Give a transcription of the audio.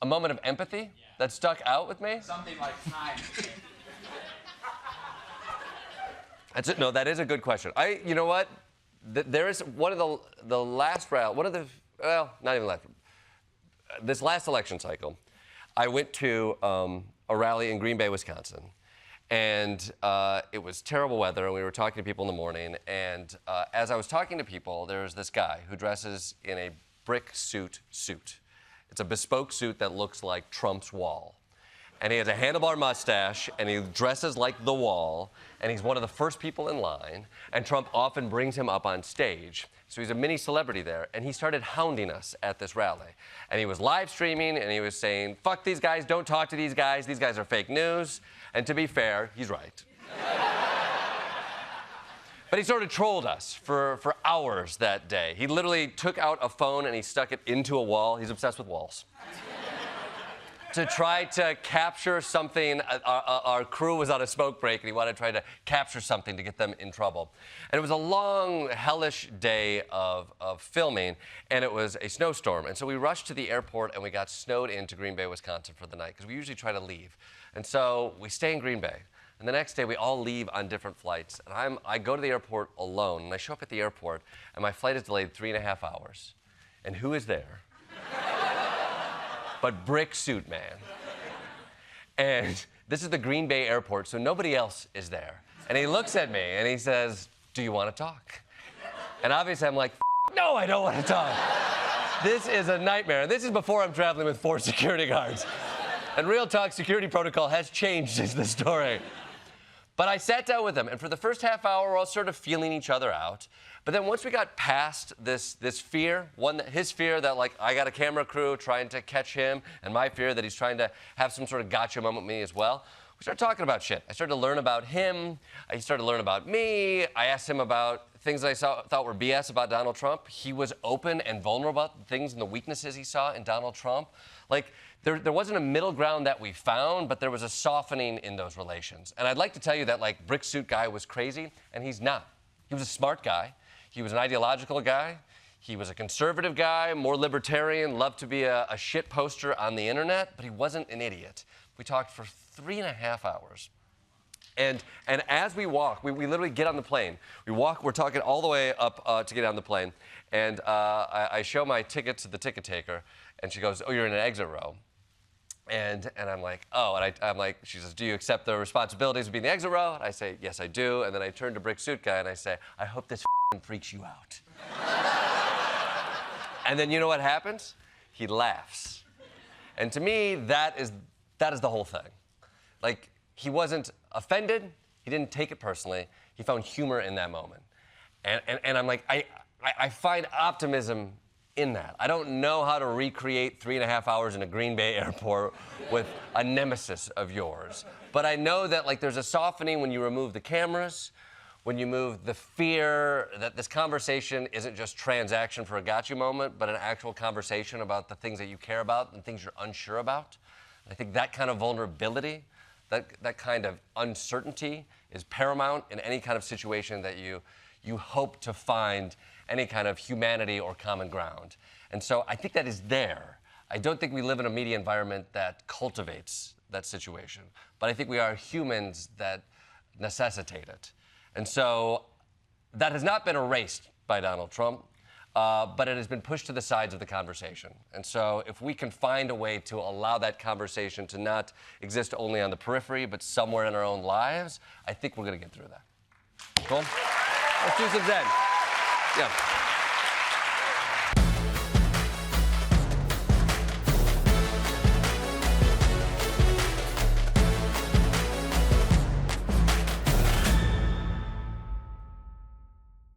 A moment of empathy that stuck out with me? Something like time. No, that is a good question. You know what? There is one of the last round, well, not even last, this last election cycle, I went to a rally in Green Bay, Wisconsin. And it was terrible weather, and we were talking to people in the morning. And as I was talking to people, there was this guy who dresses in a brick suit. It's a bespoke suit that looks like Trump's wall. And he has a handlebar mustache, and he dresses like the wall, and he's one of the first people in line, and Trump often brings him up on stage. So he's a mini celebrity there, and he started hounding us at this rally. And he was live streaming, and he was saying, fuck these guys, don't talk to these guys are fake news. And to be fair, he's right. But he sort of trolled us for hours that day. He literally took out a phone and he stuck it into a wall. He's obsessed with walls. To try to capture something. Our crew was on a smoke break, and he wanted to try to capture something to get them in trouble. And it was a long, hellish day of filming, and it was a snowstorm. And so we rushed to the airport, and we got snowed into Green Bay, Wisconsin for the night, because we usually try to leave. And so we stay in Green Bay. And the next day, we all leave on different flights. And I go to the airport alone, and I show up at the airport, and my flight is delayed 3.5 hours. And who is there? But Brick Suit Man. And this is the Green Bay airport, so nobody else is there. And he looks at me and he says, do you want to talk? And obviously I'm like, no, I don't want to talk. This is a nightmare. And this is before I'm traveling with 4 security guards. And real talk, security protocol has changed since the story. But I sat down with him, and for the first half hour, we're all sort of feeling each other out. But then once we got past this fear, his fear that, like, I got a camera crew trying to catch him, and my fear that he's trying to have some sort of gotcha moment with me as well, we started talking about shit. I started to learn about him. He started to learn about me. I asked him about things that I thought were BS about Donald Trump. He was open and vulnerable about the things and the weaknesses he saw in Donald Trump. Like, there wasn't a middle ground that we found, but there was a softening in those relations. And I'd like to tell you that, like, Brick Suit guy was crazy, and he's not. He was a smart guy. He was an ideological guy. He was a conservative guy, more libertarian, loved to be a shit poster on the internet, but he wasn't an idiot. We talked for 3.5 hours. And as we walk, we literally get on the plane. We're talking all the way up to get on the plane. And I show my ticket to the ticket taker, and she goes, oh, you're in an exit row. And I'm like, oh, and I'm like, she says, do you accept the responsibilities of being in the exit row? And I say, yes, I do. And then I turn to Brick Suit guy and I say, I hope this freaks you out. And then you know what happens? He laughs. And to me, that is the whole thing. Like, he wasn't offended. He didn't take it personally. He found humor in that moment. And I'm like, I find optimism in that. I don't know how to recreate 3.5 hours in a Green Bay airport with a nemesis of yours. But I know that, like, there's a softening when you remove the cameras, when you move the fear that this conversation isn't just transaction for a gotcha moment, but an actual conversation about the things that you care about and things you're unsure about. I think that kind of vulnerability, that kind of uncertainty is paramount in any kind of situation that you hope to find any kind of humanity or common ground. And so I think that is there. I don't think we live in a media environment that cultivates that situation, but I think we are humans that necessitate it. And so that has not been erased by Donald Trump, but it has been pushed to the sides of the conversation. And so if we can find a way to allow that conversation to not exist only on the periphery, but somewhere in our own lives, I think we're going to get through that. Cool? Let's do some Zen. Yeah.